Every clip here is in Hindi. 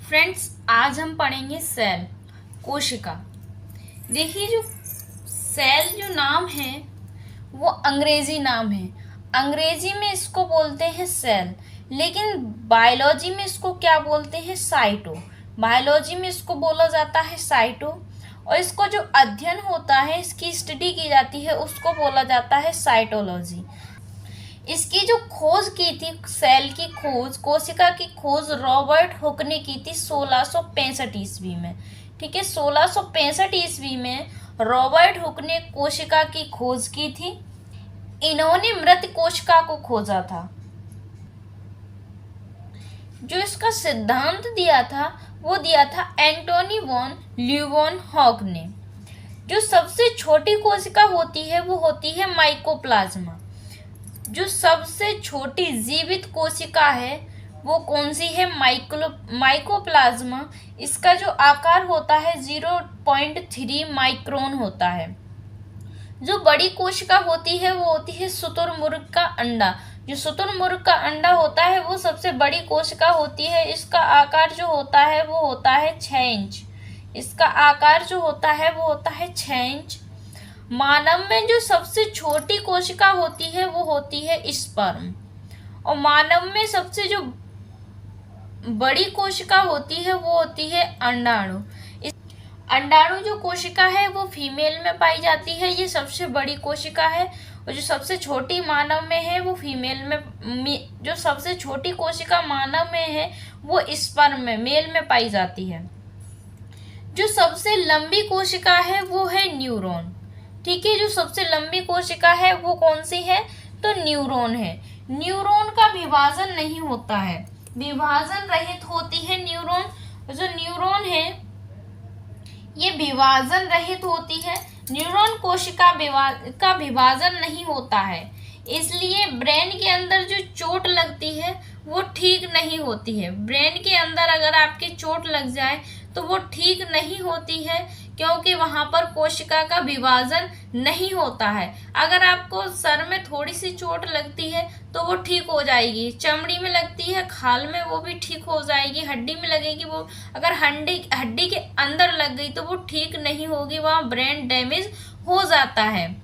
फ्रेंड्स, आज हम पढ़ेंगे सेल, कोशिका। देखिए, जो सेल जो नाम है वो अंग्रेजी नाम है। अंग्रेजी में इसको बोलते हैं सेल, लेकिन बायोलॉजी में इसको क्या बोलते हैं? साइटो। बायोलॉजी में इसको बोला जाता है साइटो, और इसको जो अध्ययन होता है, इसकी स्टडी की जाती है, उसको बोला जाता है साइटोलॉजी। इसकी जो खोज की थी, सेल की खोज, कोशिका की खोज रॉबर्ट हुक ने की थी 1665 ईस्वी में। ठीक है, 1665 ईस्वी में रॉबर्ट हुक ने कोशिका की खोज की थी। इन्होंने मृत कोशिका को खोजा था। जो इसका सिद्धांत दिया था वो दिया था एंटोनी वॉन ल्यूवेनहॉक ने। जो सबसे छोटी कोशिका होती है वो होती है माइकोप्लाज्मा। जो सबसे छोटी जीवित कोशिका है वो कौन सी है? माइकोप्लाज्मा। इसका जो आकार होता है 0.3 माइक्रोन होता है। जो बड़ी कोशिका होती है वो होती है शुतुरमुर्ग का अंडा। जो शुतुरमुर्ग का अंडा होता है वो सबसे बड़ी कोशिका होती है। इसका आकार जो होता है वो होता है 6 इंच। इसका आकार जो होता है वो होता है 6 इंच। मानव में जो सबसे छोटी कोशिका होती है वो होती है स्पर्म, और मानव में सबसे जो बड़ी कोशिका होती है वो होती है अंडाणु। अंडाणु जो कोशिका है वो फीमेल में पाई जाती है, ये सबसे बड़ी कोशिका है। और जो सबसे छोटी मानव में है वो फीमेल में, जो सबसे छोटी कोशिका मानव में है वो स्पर्म में, मेल में पाई जाती है। जो सबसे लंबी कोशिका है वो है न्यूरॉन। ठीक है, जो सबसे लंबी कोशिका है वो कौन सी है? तो न्यूरॉन है। न्यूरॉन का विभाजन नहीं होता है, विभाजन रहित होती है न्यूरॉन। जो न्यूरॉन है ये विभाजन रहित होती है। न्यूरॉन कोशिका का विभाजन नहीं होता है, इसलिए ब्रेन के अंदर जो चोट लगती है वो ठीक नहीं होती है। ब्रेन के अंदर अगर आपकी चोट लग जाए तो वो ठीक नहीं होती है, क्योंकि वहां पर कोशिका का विभाजन नहीं होता है। अगर आपको सर में थोड़ी सी चोट लगती है तो वो ठीक हो जाएगी, चमड़ी में लगती है, खाल में, वो भी ठीक हो जाएगी, हड्डी में लगेगी वो, अगर हड्डी के अंदर लग गई तो वो ठीक नहीं होगी, वहाँ ब्रेन डैमेज हो जाता है।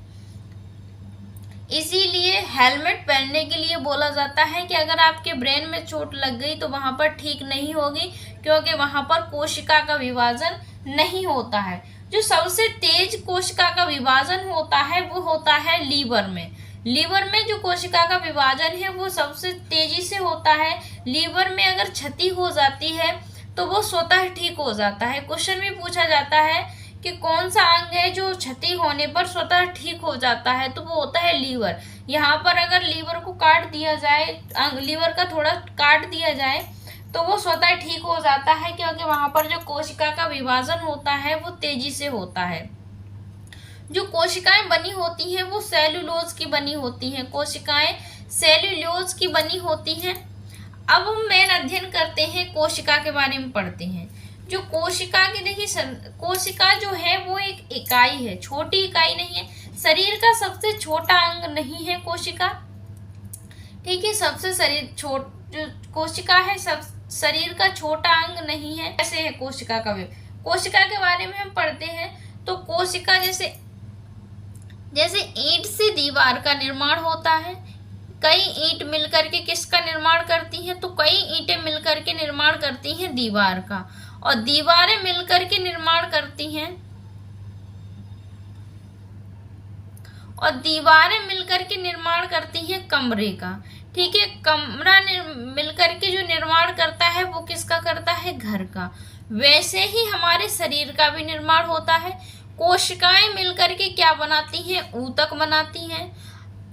इसीलिए हेलमेट पहनने के लिए बोला जाता है कि अगर आपके ब्रेन में चोट लग गई तो वहां पर ठीक नहीं होगी, क्योंकि वहां पर कोशिका का विभाजन नहीं होता है। जो सबसे तेज कोशिका का विभाजन होता है वो होता है लीवर में। लीवर में जो कोशिका का विभाजन है वो सबसे तेजी से होता है। लीवर में अगर क्षति हो जाती है तो वो स्वतः ठीक हो जाता है। क्वेश्चन में पूछा जाता है कि कौन सा अंग है जो क्षति होने पर स्वतः ठीक हो जाता है, तो वो होता है लीवर। यहाँ पर अगर लीवर को काट दिया जाए, लीवर का थोड़ा काट दिया जाए तो वो स्वतः ठीक हो जाता है, क्योंकि वहां पर जो कोशिका का विभाजन होता है वो तेजी से होता है। जो कोशिकाएं बनी होती हैं वो सेलुलोज की बनी होती हैं। कोशिकाएं सेलुलोज की बनी होती हैं। अब हम मेन अध्ययन करते हैं, कोशिका के बारे में पढ़ते हैं। जो कोशिका की, देखिए, कोशिका जो है वो एक इकाई है, छोटी इकाई नहीं है। शरीर का सबसे छोटा अंग नहीं है कोशिका। ठीक है, सबसे जो कोशिका है सब शरीर का छोटा अंग नहीं है। कैसे है कोशिका का? कोशिका के बारे में हम पढ़ते हैं तो कोशिका जैसे ईंट से दीवार का निर्माण होता है। कई ईंट मिलकर के किसका निर्माण करती हैं? तो कई ईंटें मिलकर के निर्माण करती हैं दीवार का, और दीवारें मिलकर के निर्माण करती हैं, और दीवारें मिलकर के निर्माण करती हैं कमरे का। ठीक है, कमरा मिलकर के जो निर्माण करता है वो किसका करता है? घर का। वैसे ही हमारे शरीर का भी निर्माण होता है। कोशिकाएं मिलकर के क्या बनाती हैं? ऊतक बनाती हैं।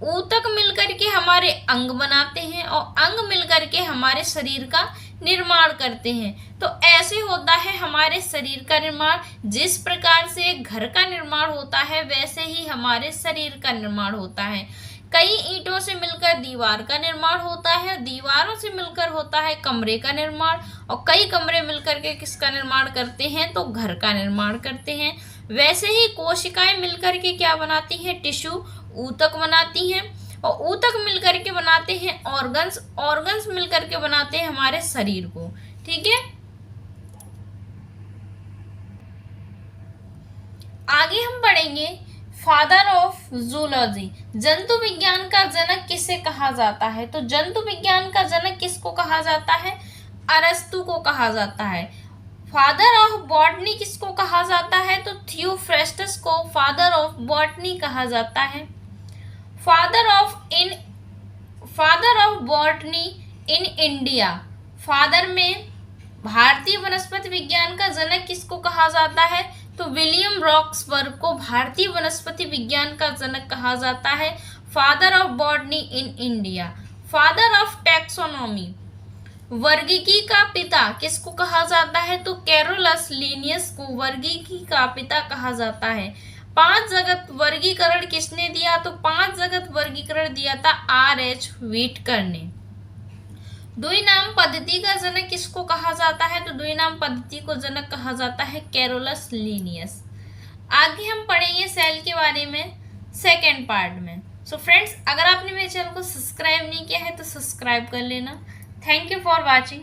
ऊतक मिलकर के हमारे अंग बनाते हैं, और अंग मिलकर के हमारे शरीर का निर्माण करते हैं। तो ऐसे होता है हमारे शरीर का निर्माण। जिस प्रकार से एक घर का निर्माण होता है वैसे ही हमारे शरीर का निर्माण होता है। कई ईंटों से मिलकर दीवार का निर्माण होता है, दीवारों से मिलकर होता है कमरे का निर्माण, और कई कमरे मिलकर के किसका निर्माण करते हैं? तो घर का निर्माण करते हैं। वैसे ही कोशिकाएं मिलकर के क्या बनाती हैं? टिश्यू, ऊतक बनाती हैं, और ऊतक मिलकर के बनाते हैं ऑर्गन्स, ऑर्गन्स मिलकर के बनाते हैं हमारे शरीर को। ठीक है, आगे हम पढ़ेंगे फादर ऑफ जूलॉजी, जंतु विज्ञान का जनक किसे कहा जाता है? तो जंतु विज्ञान का जनक किसको कहा जाता है? अरस्तु को कहा जाता है। फादर ऑफ बॉटनी किसको कहा जाता है? तो थियोफ्रेस्टस को फादर ऑफ बॉटनी कहा जाता है। Father of botany in India, father में भारतीय वनस्पति विज्ञान का जनक किसको कहा जाता है? तो विलियम रॉक्सबर्ग को भारतीय वनस्पति विज्ञान का जनक कहा जाता है, father of botany in India. Father of taxonomy, वर्गीकी का पिता किसको कहा जाता है? तो कैरोलस लिनियस को वर्गीकी का पिता कहा जाता है। 5 जगत वर्गीकरण किसने दिया? तो 5 जगत वर्गीकरण दिया था R.H. व्हिटकर ने। द्विनाम पद्धति का जनक किसको कहा जाता है? तो द्विनाम पद्धति को जनक कहा जाता है कैरोलस लिनियस। आगे हम पढ़ेंगे सेल के बारे में सेकेंड पार्ट में। सो फ्रेंड्स, अगर आपने मेरे चैनल को सब्सक्राइब नहीं किया है तो सब्सक्राइब कर लेना। Thank you for watching.